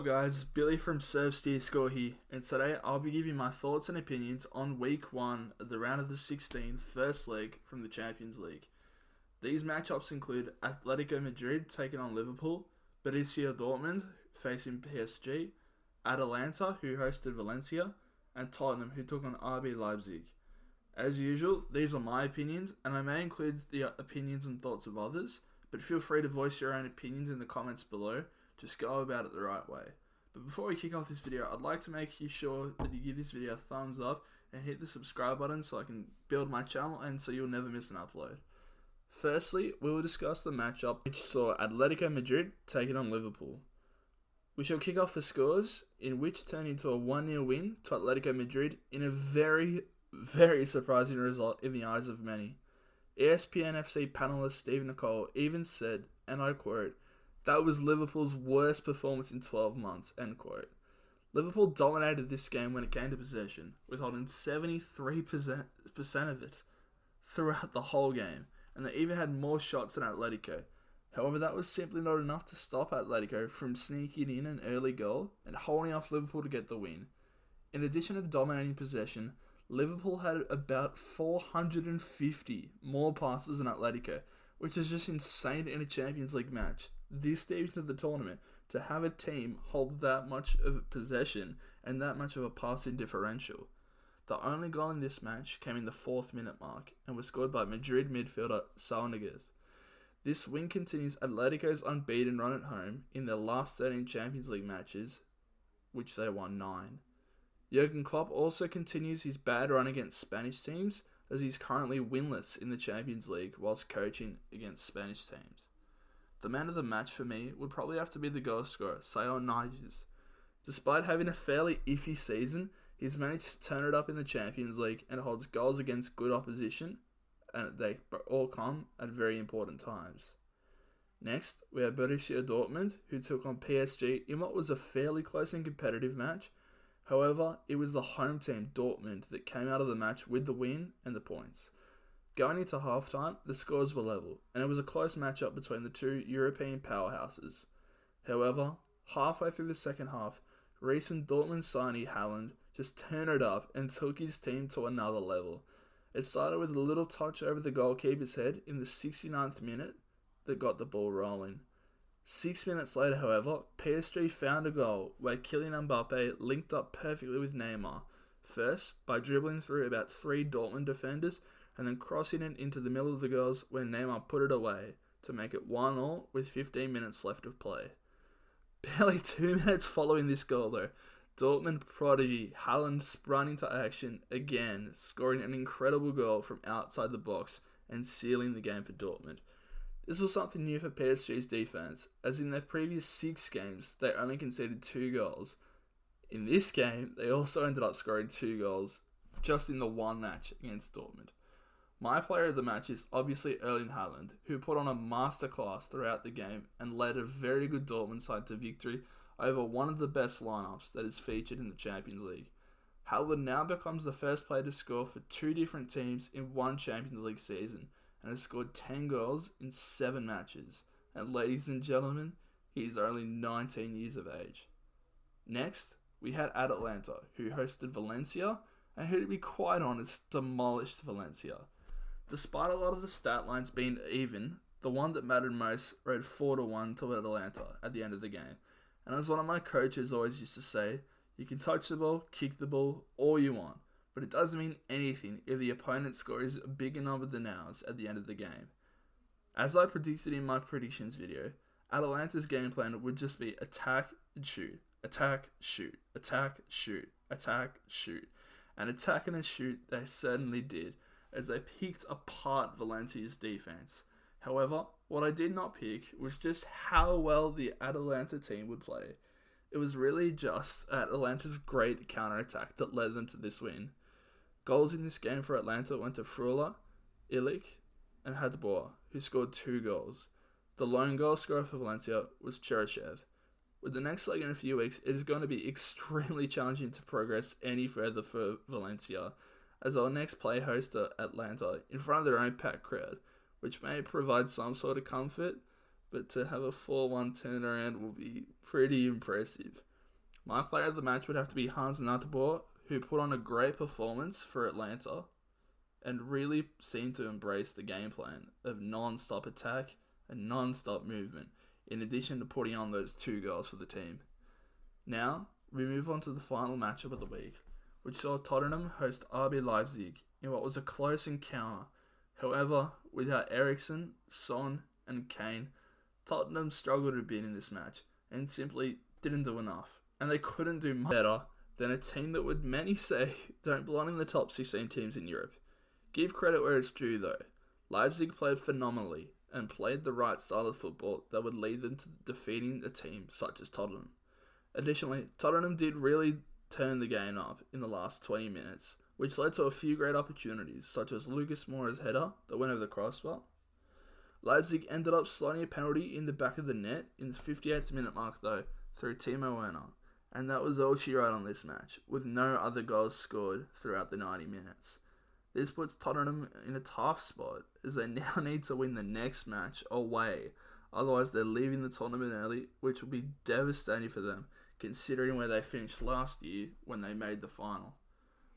Guys, Billy from Serve Steer Score here, and today I'll be giving my thoughts and opinions on Week 1 of the round of the 16 first leg from the Champions League. These matchups include Atletico Madrid taking on Liverpool, Borussia Dortmund facing PSG, Atalanta who hosted Valencia, and Tottenham who took on RB Leipzig. As usual, these are my opinions, and I may include the opinions and thoughts of others, but feel free to voice your own opinions in the comments below. Just go about it the right way. But before we kick off this video, I'd like to make sure that you give this video a thumbs up and hit the subscribe button so I can build my channel and so you'll never miss an upload. Firstly, we will discuss the matchup which saw Atletico Madrid taking on Liverpool. We shall kick off the scores, in which turned into a 1-0 win to Atletico Madrid in a very, very surprising result in the eyes of many. ESPN FC panelist Steve Nicole even said, and I quote, "That was Liverpool's worst performance in 12 months," end quote. Liverpool dominated this game when it came to possession, with holding 73% of it throughout the whole game, and they even had more shots than Atletico. However, that was simply not enough to stop Atletico from sneaking in an early goal and holding off Liverpool to get the win. In addition to dominating possession, Liverpool had about 450 more passes than Atletico, which is just insane in a Champions League match. This stage of the tournament, to have a team hold that much of possession and that much of a passing differential. The only goal in this match came in the 4th minute mark and was scored by Madrid midfielder Saul Niguez. This win continues Atletico's unbeaten run at home in their last 13 Champions League matches, which they won 9. Jurgen Klopp also continues his bad run against Spanish teams, as he's currently winless in the Champions League whilst coaching against Spanish teams. The man of the match for me would probably have to be the goal scorer, Saul Niguez. Despite having a fairly iffy season, he's managed to turn it up in the Champions League and holds goals against good opposition, and they all come at very important times. Next, we have Borussia Dortmund, who took on PSG in what was a fairly close and competitive match. However, it was the home team, Dortmund, that came out of the match with the win and the points. Going into halftime, the scores were level, and it was a close matchup between the two European powerhouses. However, halfway through the second half, recent Dortmund signee Haaland just turned it up and took his team to another level. It started with a little touch over the goalkeeper's head in the 69th minute that got the ball rolling. 6 minutes later, however, PSG found a goal where Kylian Mbappe linked up perfectly with Neymar, first by dribbling through about 3 Dortmund defenders and then crossing it into the middle of the goals where Neymar put it away to make it 1-1 with 15 minutes left of play. Barely 2 minutes following this goal though, Dortmund prodigy Haaland sprung into action again, scoring an incredible goal from outside the box and sealing the game for Dortmund. This was something new for PSG's defense, as in their previous 6 games, they only conceded 2 goals. In this game, they also ended up scoring 2 goals just in the one match against Dortmund. My player of the match is obviously Erling Haaland, who put on a masterclass throughout the game and led a very good Dortmund side to victory over one of the best lineups that is featured in the Champions League. Haaland now becomes the first player to score for 2 different teams in one Champions League season, and has scored 10 goals in 7 matches. And ladies and gentlemen, he is only 19 years of age. Next, we had Atalanta, who hosted Valencia, and who, to be quite honest, demolished Valencia. Despite a lot of the stat lines being even, the one that mattered most rode 4-1 to Atalanta at the end of the game. And as one of my coaches always used to say, you can touch the ball, kick the ball, all you want, but it doesn't mean anything if the opponent's score is a bigger number than ours at the end of the game. As I predicted in my predictions video, Atalanta's game plan would just be attack and shoot, attack, shoot, attack, shoot, attack, shoot. And attack and shoot they certainly did, as they picked apart Valencia's defense. However, what I did not pick was just how well the Atalanta team would play. It was really just Atalanta's great counter-attack that led them to this win. Goals in this game for Atlanta went to Frula, Ilic, and Hadboa, who scored 2 goals. The lone goal scorer for Valencia was Cheryshev. With the next leg in a few weeks, it is going to be extremely challenging to progress any further for Valencia, as they'll next play host to Atlanta in front of their own packed crowd, which may provide some sort of comfort, but to have a 4-1 turnaround will be pretty impressive. My player of the match would have to be Hans Natterboer, who put on a great performance for Atlanta and really seemed to embrace the game plan of non-stop attack and non-stop movement, in addition to putting on those 2 goals for the team. Now, we move on to the final matchup of the week, which saw Tottenham host RB Leipzig in what was a close encounter. However, without Eriksen, Son and Kane, Tottenham struggled a bit in this match and simply didn't do enough. And they couldn't do much better than a team that would many say don't belong in the top 16 teams in Europe. Give credit where it's due though. Leipzig played phenomenally and played the right style of football that would lead them to defeating a team such as Tottenham. Additionally, Tottenham did really turn the game up in the last 20 minutes, which led to a few great opportunities, such as Lucas Moura's header that went over the crossbar. Leipzig ended up sliding a penalty in the back of the net in the 58th minute mark though, through Timo Werner, and that was all she wrote on this match, with no other goals scored throughout the 90 minutes. This puts Tottenham in a tough spot, as they now need to win the next match away, otherwise they're leaving the tournament early, which will be devastating for them, considering where they finished last year when they made the final.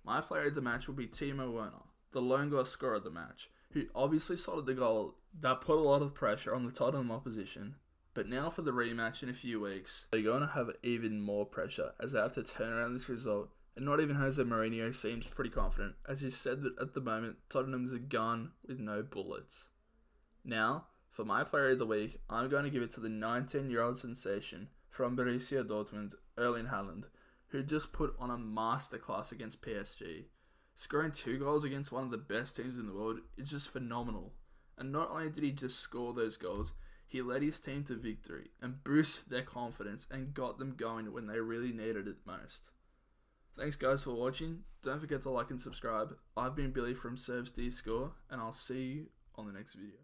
My player of the match will be Timo Werner, the lone goal scorer of the match, who obviously slotted the goal that put a lot of pressure on the Tottenham opposition. But now for the rematch in a few weeks, they're going to have even more pressure as they have to turn around this result, and not even Jose Mourinho seems pretty confident, as he said that at the moment Tottenham's a gun with no bullets. Now, for my player of the week, I'm going to give it to the 19-year-old sensation from Borussia Dortmund, Erling Haaland, who just put on a masterclass against PSG. Scoring 2 goals against one of the best teams in the world is just phenomenal. And not only did he just score those goals, he led his team to victory and boosted their confidence and got them going when they really needed it most. Thanks guys for watching. Don't forget to like and subscribe. I've been Billy from Serves D Score, and I'll see you on the next video.